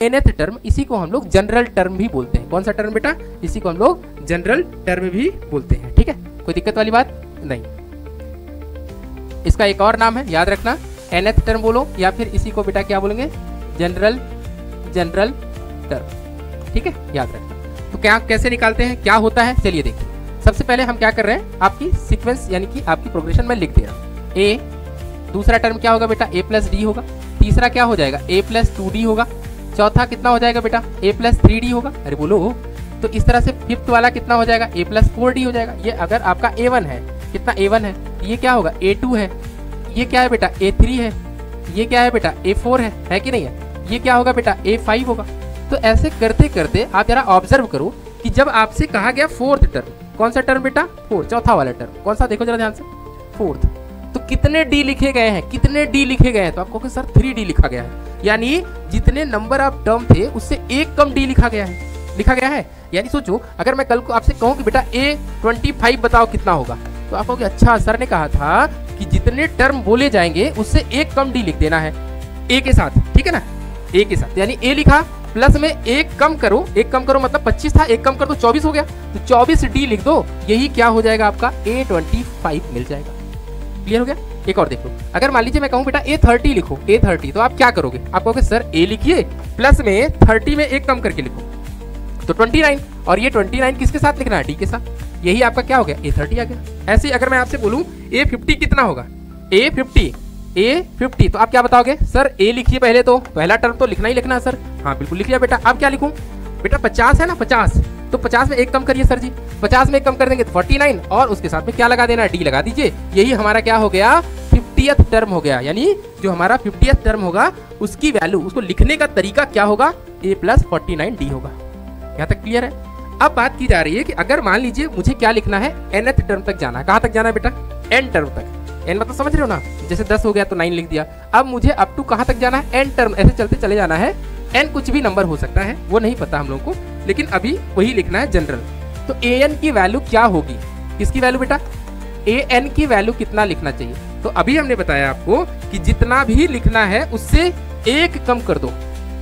nth term, इसी को हम लोग जनरल टर्म भी बोलते हैं। कौन सा टर्म बेटा? इसी को हम लोग जनरल टर्म भी बोलते हैं। ठीक है, कोई दिक्कत वाली बात नहीं। इसका एक और नाम है, याद रखना, nth टर्म बोलो या फिर इसी को बेटा क्या बोलेंगे? General term. ठीक है, याद रखना। तो क्या कैसे निकालते हैं, क्या होता है, चलिए देखिए। सबसे पहले हम क्या कर रहे हैं, आपकी सीक्वेंस यानी कि आपकी प्रोग्रेशन में लिख दे रहा हूँ। ए, दूसरा टर्म क्या होगा बेटा? a प्लस डी होगा। तीसरा क्या हो जाएगा? a प्लस 2d होगा। चौथा कितना हो जाएगा बेटा? a प्लस 3d होगा। अरे बोलो, तो इस तरह से फिफ्थ वाला कितना हो जाएगा? a प्लस 4d हो जाएगा। ये अगर आपका a1 है, कितना a1 है, ये क्या होगा? a2 है। ये क्या है बेटा? a3 है। ये क्या है बेटा? a4 है कि नहीं है? ये क्या होगा बेटा? a5 होगा। तो ऐसे करते करते आप जरा ऑब्जर्व करो कि जब आपसे कहा गया फोर्थ टर्म, कौन सा टर्म बेटा? फोर्थ, चौथा वाला टर्म कौन सा, देखो जरा ध्यान से, फोर्थ। तो कितने डी लिखे गए हैं? कितने डी लिखे गए हैं? तो आपको सर 3d लिखा गया है, यानी जितने नंबर ऑफ टर्म थे उससे एक कम डी लिखा गया है। यानी सोचो, अगर मैं कल को आपसे कहूं कि बेटा a25 बताओ कितना होगा, तो आप कहोगे अच्छा सर ने कहा था कि जितने टर्म बोले जाएंगे उससे एक कम डी लिख देना है a के साथ। ठीक है ना, a के साथ, यानी a लिखा प्लस में एक कम करो मतलब 25 था, एक कम कर दो 24 हो गया, तो 24 डी लिख दो, यही क्या हो जाएगा आपका? a25 मिल जाएगा। क्लियर हो गया? एक और देखो, अगर मान लीजिए मैं कहूं बेटा a30 लिखो, a30, तो आप क्या करोगे? आप कहोगे सर a लिखिए प्लस में 30 में एक कम करके लिखो, तो 29, और ये 29 किसके साथ लिखना है? d के साथ। यही आपका क्या हो गया? a30 आ गया। ऐसे अगर मैं आपसे बोलूं a50 कितना होगा? a50, तो आप क्या बताओगे? सर a लिखिए पहले, तो पहला टर्म तो लिखना ही लिखना है सर। हाँ बिल्कुल लिख लिया बेटा। अब क्या लिखूं बेटा? 50 है ना, 50, तो 50 में एक कम करिए सर जी, 50 में एक कम कर देंगे तो 49, और उसके साथ में क्या लगा देना? डी लगा दीजिए। यही हमारा क्या हो गया? 50th टर्म हो गया। यानी जो हमारा 50th टर्म होगा उसकी वैल्यू, उसको लिखने का तरीका क्या होगा? a प्लस 49d होगा। यहाँ तक क्लियर है? अब बात की जा रही है कि अगर मान लीजिए मुझे क्या लिखना है? nth टर्म तक जाना है। कहाँ तक जाना है बेटा? n टर्म तक। n मतलब समझ रहे हो ना, जैसे 10 हो गया तो 9 लिख दिया। अब मुझे अप टू कहाँ तक जाना है? n टर्म, ऐसे चलते चले जाना है। n कुछ भी नंबर हो सकता है, वो नहीं पता हम लोगों को, लेकिन अभी वही लिखना है जनरल। तो an की वैल्यू क्या होगी? किसकी वैल्यू बेटा? an की वैल्यू कितना लिखना चाहिए? तो अभी हमने बताया आपको कि जितना भी लिखना है उससे एक कम कर दो।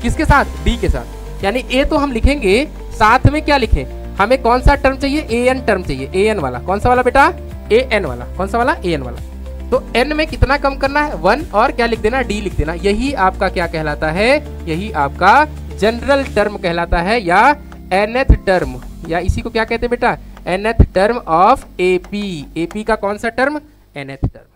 किसके साथ? d के साथ। यानी a तो हम लिखेंगे, साथ में क्या लिखें? हमें कौन सा टर्म चाहिए? an टर्म चाहिए, an वाला। कौन सा वाला बेटा? an वाला। कौन सा वाला? an वाला। तो n में कितना कम करना है? 1, और क्या लिख देना? d लिख देना। यही आपका क्या कहलाता है? यही आपका जनरल टर्म कहलाता है, या nth टर्म, या इसी को क्या कहते हैं बेटा? nth term of AP। AP का कौन सा टर्म? nth term.